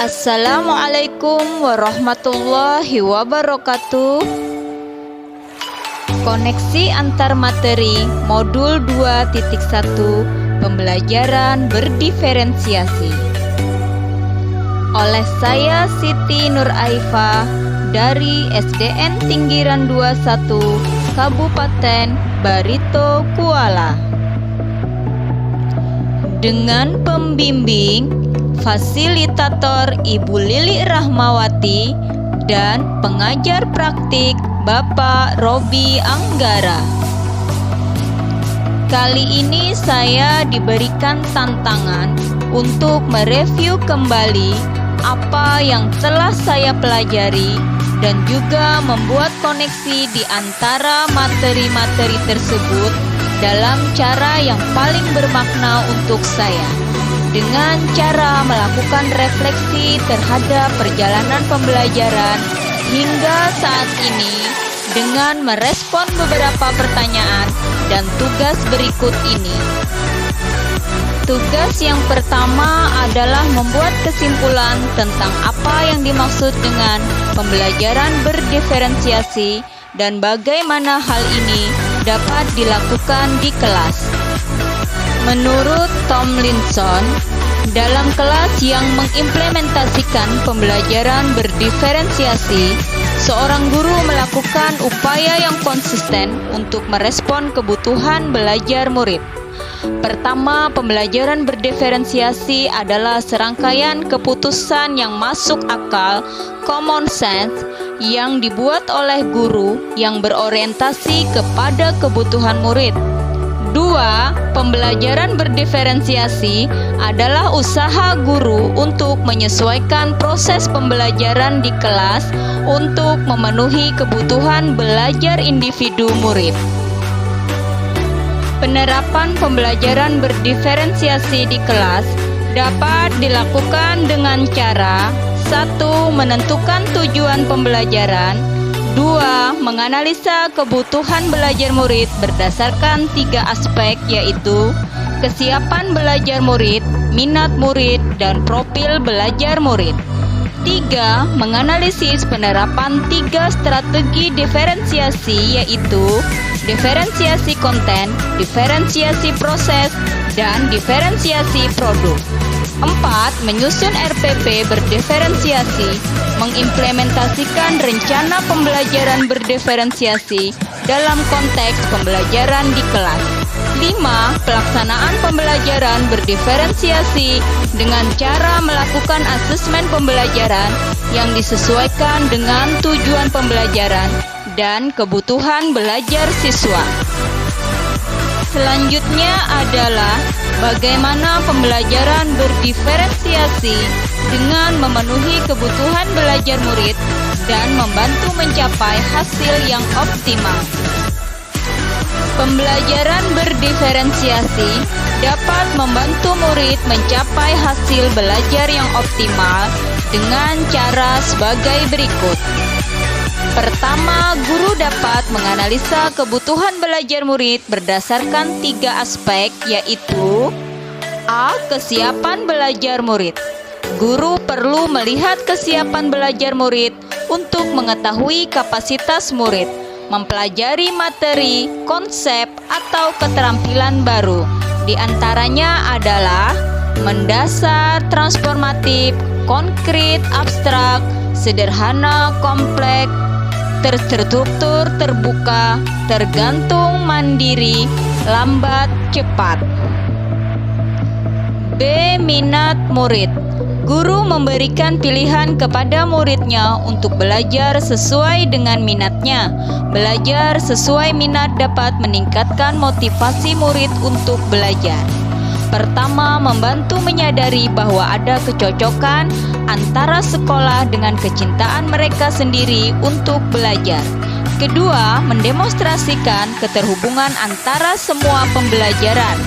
Assalamualaikum warahmatullahi wabarakatuh. Koneksi antar materi modul 2.1 pembelajaran berdiferensiasi oleh saya Siti Nur Aifah dari SDN Tinggiran 21 Kabupaten Barito Kuala, dengan pembimbing fasilitator Ibu Lili Rahmawati dan pengajar praktik Bapak Robi Anggara. Kali ini saya diberikan tantangan untuk mereview kembali apa yang telah saya pelajari dan juga membuat koneksi di antara materi-materi tersebut dalam cara yang paling bermakna untuk saya, dengan cara melakukan refleksi terhadap perjalanan pembelajaran hingga saat ini dengan merespon beberapa pertanyaan dan tugas berikut ini. Tugas yang pertama adalah membuat kesimpulan tentang apa yang dimaksud dengan pembelajaran berdiferensiasi dan bagaimana hal ini dapat dilakukan di kelas. Menurut Tomlinson, dalam kelas yang mengimplementasikan pembelajaran berdiferensiasi, seorang guru melakukan upaya yang konsisten untuk merespon kebutuhan belajar murid. Pertama, pembelajaran berdiferensiasi adalah serangkaian keputusan yang masuk akal, common sense, yang dibuat oleh guru yang berorientasi kepada kebutuhan murid. 2. Pembelajaran berdiferensiasi adalah usaha guru untuk menyesuaikan proses pembelajaran di kelas untuk memenuhi kebutuhan belajar individu murid. Penerapan pembelajaran berdiferensiasi di kelas dapat dilakukan dengan cara 1. Menentukan tujuan pembelajaran, 2. Menganalisa kebutuhan belajar murid berdasarkan 3 aspek, yaitu kesiapan belajar murid, minat murid, dan profil belajar murid. 3. Menganalisis penerapan 3 strategi diferensiasi, yaitu diferensiasi konten, diferensiasi proses, dan diferensiasi produk. 4. Menyusun RPP berdiferensiasi, mengimplementasikan rencana pembelajaran berdiferensiasi dalam konteks pembelajaran di kelas. 5. Pelaksanaan pembelajaran berdiferensiasi dengan cara melakukan asesmen pembelajaran yang disesuaikan dengan tujuan pembelajaran dan kebutuhan belajar siswa. Selanjutnya adalah bagaimana pembelajaran berdiferensiasi dengan memenuhi kebutuhan belajar murid dan membantu mencapai hasil yang optimal. Pembelajaran berdiferensiasi dapat membantu murid mencapai hasil belajar yang optimal dengan cara sebagai berikut. Pertama, guru dapat menganalisa kebutuhan belajar murid berdasarkan 3 aspek, yaitu A. Kesiapan belajar murid. Guru perlu melihat kesiapan belajar murid untuk mengetahui kapasitas murid, mempelajari materi, konsep, atau keterampilan baru. Di antaranya adalah mendasar, transformatif, konkret, abstrak, sederhana, kompleks, terstruktur, terbuka, tergantung, mandiri, lambat, cepat. B. Minat murid. Guru memberikan pilihan kepada muridnya untuk belajar sesuai dengan minatnya. Belajar sesuai minat dapat meningkatkan motivasi murid untuk belajar. Pertama, membantu menyadari bahwa ada kecocokan antara sekolah dengan kecintaan mereka sendiri untuk belajar. Kedua, mendemonstrasikan keterhubungan antara semua pembelajaran.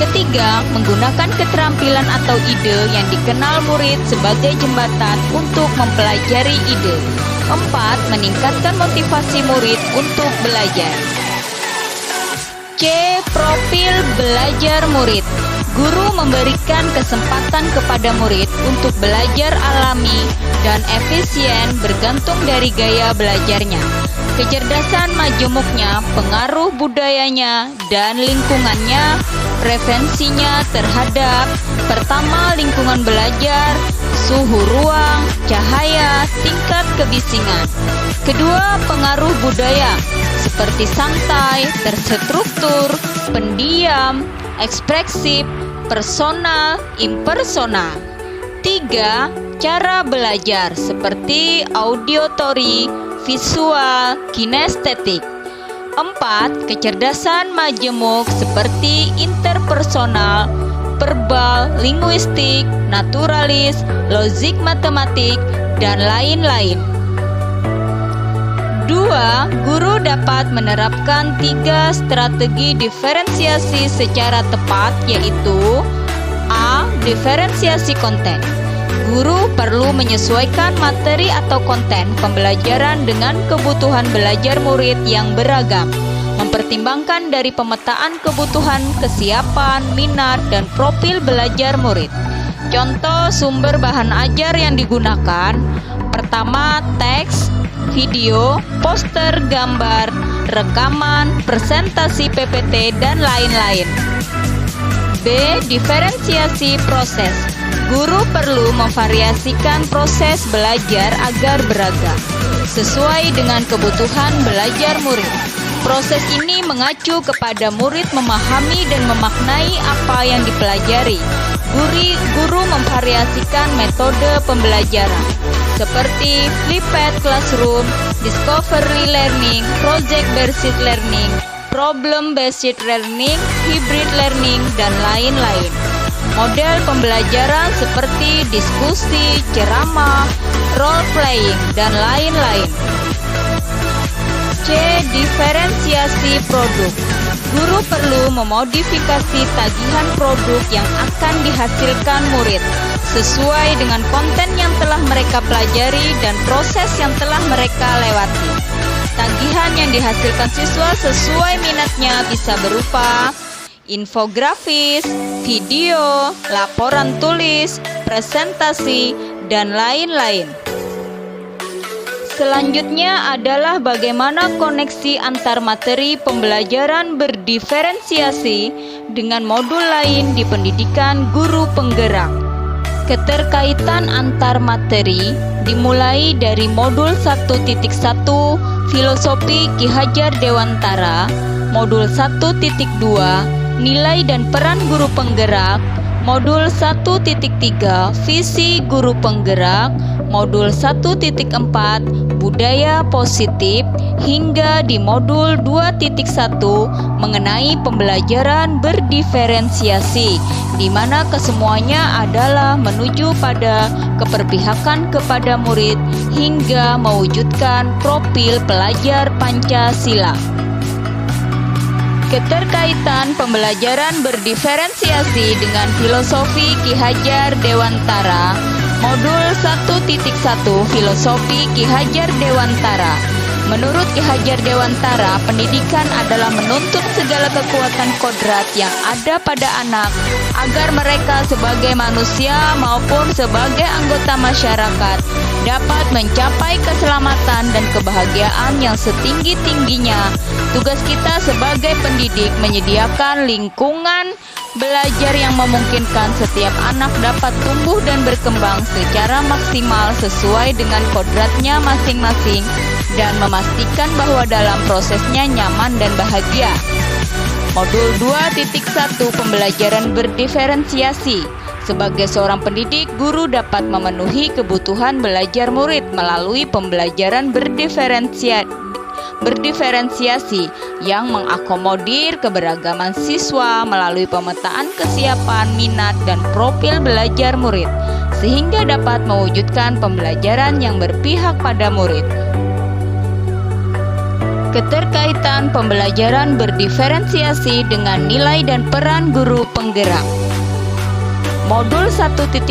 Ketiga, menggunakan keterampilan atau ide yang dikenal murid sebagai jembatan untuk mempelajari ide. 4. Meningkatkan motivasi murid untuk belajar. C. Profil belajar murid. Guru memberikan kesempatan kepada murid untuk belajar alami dan efisien bergantung dari gaya belajarnya, kecerdasan majemuknya, pengaruh budayanya, dan lingkungannya, preferensinya terhadap pertama, lingkungan belajar, suhu ruang, cahaya, tingkat kebisingan. Kedua, pengaruh budaya seperti santai, terstruktur, pendiam, ekspresif, personal, impersonal. 3. Cara belajar seperti auditory, visual, kinestetik. 4. Kecerdasan majemuk seperti interpersonal, verbal, linguistik, naturalis, logik matematik, dan lain-lain. 2. Guru dapat menerapkan 3 strategi diferensiasi secara tepat, yaitu A. Diferensiasi konten. Guru perlu menyesuaikan materi atau konten pembelajaran dengan kebutuhan belajar murid yang beragam, mempertimbangkan dari pemetaan kebutuhan, kesiapan, minat, dan profil belajar murid. Contoh sumber bahan ajar yang digunakan: pertama, teks, video, poster, gambar, rekaman, presentasi PPT, dan lain-lain. B. Diferensiasi proses. Guru perlu memvariasikan proses belajar agar beragam, sesuai dengan kebutuhan belajar murid. Proses ini mengacu kepada murid memahami dan memaknai apa yang dipelajari. Guru memvariasikan metode pembelajaran, seperti flipped classroom, discovery learning, project-based learning, problem-based learning, hybrid learning, dan lain-lain. Model pembelajaran seperti diskusi, ceramah, role-playing, dan lain-lain. C. Diferensiasi produk. Guru perlu memodifikasi tagihan produk yang akan dihasilkan murid sesuai dengan konten yang telah mereka pelajari dan proses yang telah mereka lewati. Tagihan yang dihasilkan siswa sesuai minatnya bisa berupa infografis, video, laporan tulis, presentasi, dan lain-lain. Selanjutnya adalah bagaimana koneksi antar materi pembelajaran berdiferensiasi dengan modul lain di pendidikan guru penggerak. Keterkaitan antar materi dimulai dari modul 1.1 Filosofi Ki Hajar Dewantara, modul 1.2 Nilai dan Peran Guru Penggerak, modul 1.3 Visi Guru Penggerak, modul 1.4 Budaya Positif, hingga di modul 2.1 mengenai pembelajaran berdiferensiasi, di mana kesemuanya adalah menuju pada keberpihakan kepada murid hingga mewujudkan profil pelajar Pancasila. Keterkaitan pembelajaran berdiferensiasi dengan filosofi Ki Hajar Dewantara, modul 1.1 Filosofi Ki Hajar Dewantara. Menurut Ki Hajar Dewantara, pendidikan adalah menuntut segala kekuatan kodrat yang ada pada anak agar mereka sebagai manusia maupun sebagai anggota masyarakat dapat mencapai keselamatan dan kebahagiaan yang setinggi-tingginya. Tugas kita sebagai pendidik menyediakan lingkungan belajar yang memungkinkan setiap anak dapat tumbuh dan berkembang secara maksimal sesuai dengan kodratnya masing-masing dan memastikan bahwa dalam prosesnya nyaman dan bahagia. Modul 2.1 Pembelajaran berdiferensiasi. Sebagai seorang pendidik, guru dapat memenuhi kebutuhan belajar murid melalui pembelajaran berdiferensiasi yang mengakomodir keberagaman siswa melalui pemetaan kesiapan, minat, dan profil belajar murid, sehingga dapat mewujudkan pembelajaran yang berpihak pada murid. Keterkaitan pembelajaran berdiferensiasi dengan nilai dan peran guru penggerak. Modul 1.2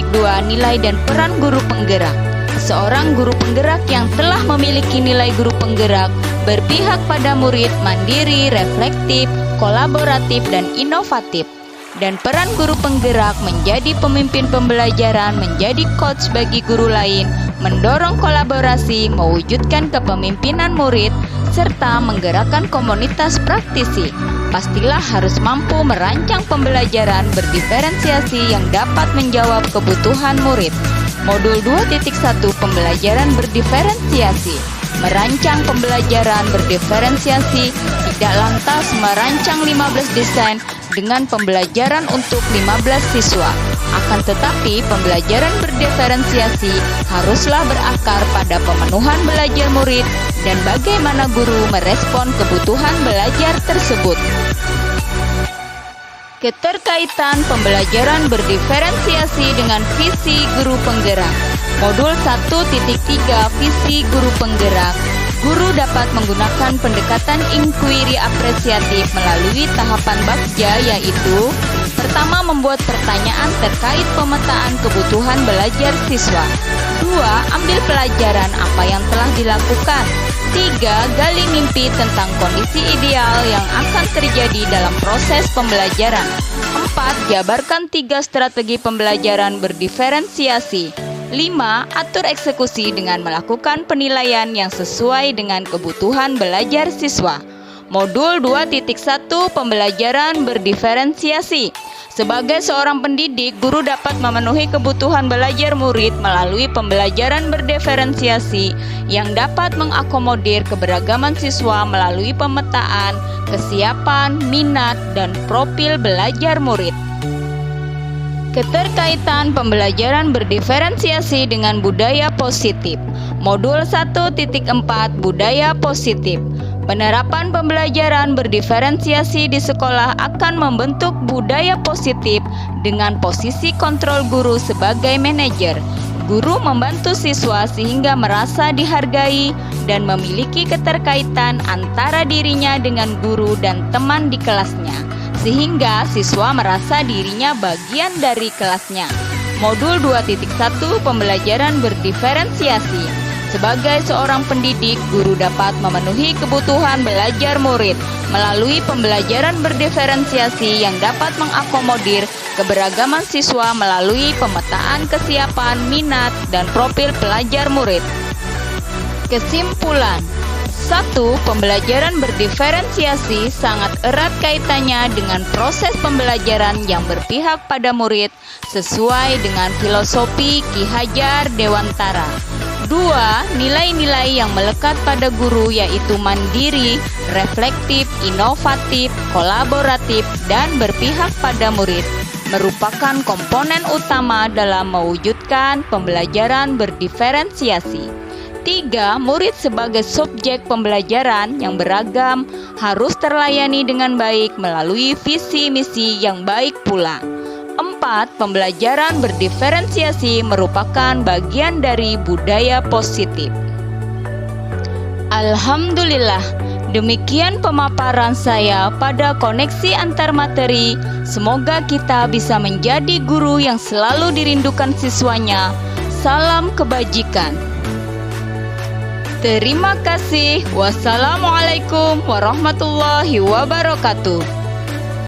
Nilai dan Peran Guru Penggerak. Seorang guru penggerak yang telah memiliki nilai guru penggerak, berpihak pada murid, mandiri, reflektif, kolaboratif, dan inovatif. dan peran guru penggerak menjadi pemimpin pembelajaran, menjadi coach bagi guru lain, mendorong kolaborasi, mewujudkan kepemimpinan murid, serta menggerakkan komunitas praktisi. Pastilah harus mampu merancang pembelajaran berdiferensiasi yang dapat menjawab kebutuhan murid. Modul 2.1 Pembelajaran berdiferensiasi. Merancang pembelajaran berdiferensiasi tidak lantas merancang 15 desain dengan pembelajaran untuk 15 siswa. Akan tetapi, pembelajaran berdiferensiasi haruslah berakar pada pemenuhan belajar murid dan bagaimana guru merespon kebutuhan belajar tersebut. Keterkaitan pembelajaran berdiferensiasi dengan visi guru penggerak. Modul 1.3 Visi guru penggerak. Guru dapat menggunakan pendekatan inquiry apresiatif melalui tahapan bagja, yaitu pertama, membuat pertanyaan terkait pemetaan kebutuhan belajar siswa. 2. Ambil pelajaran apa yang telah dilakukan. 3. Gali mimpi tentang kondisi ideal yang akan terjadi dalam proses pembelajaran. 4. Jabarkan 3 strategi pembelajaran berdiferensiasi. 5. Atur eksekusi dengan melakukan penilaian yang sesuai dengan kebutuhan belajar siswa. Modul 2.1 Pembelajaran berdiferensiasi. Sebagai seorang pendidik, guru dapat memenuhi kebutuhan belajar murid melalui pembelajaran berdiferensiasi yang dapat mengakomodir keberagaman siswa melalui pemetaan, kesiapan, minat, dan profil belajar murid. Keterkaitan pembelajaran berdiferensiasi dengan budaya positif. Modul 1.4 Budaya positif. Penerapan pembelajaran berdiferensiasi di sekolah akan membentuk budaya positif dengan posisi kontrol guru sebagai manajer. Guru membantu siswa sehingga merasa dihargai dan memiliki keterkaitan antara dirinya dengan guru dan teman di kelasnya, sehingga siswa merasa dirinya bagian dari kelasnya. Modul 2.1 Pembelajaran berdiferensiasi. Sebagai seorang pendidik, guru dapat memenuhi kebutuhan belajar murid melalui pembelajaran berdiferensiasi yang dapat mengakomodir keberagaman siswa melalui pemetaan kesiapan, minat, dan profil pelajar murid. Kesimpulan. 1. Pembelajaran berdiferensiasi sangat erat kaitannya dengan proses pembelajaran yang berpihak pada murid sesuai dengan filosofi Ki Hajar Dewantara. 2. Nilai-nilai yang melekat pada guru yaitu mandiri, reflektif, inovatif, kolaboratif, dan berpihak pada murid merupakan komponen utama dalam mewujudkan pembelajaran berdiferensiasi. 3. Murid sebagai subjek pembelajaran yang beragam harus terlayani dengan baik melalui visi misi yang baik pula. 4. Pembelajaran berdiferensiasi merupakan bagian dari budaya positif. Alhamdulillah, demikian pemaparan saya pada koneksi antar materi. Semoga kita bisa menjadi guru yang selalu dirindukan siswanya. Salam kebajikan. Terima kasih. Wassalamualaikum warahmatullahi wabarakatuh.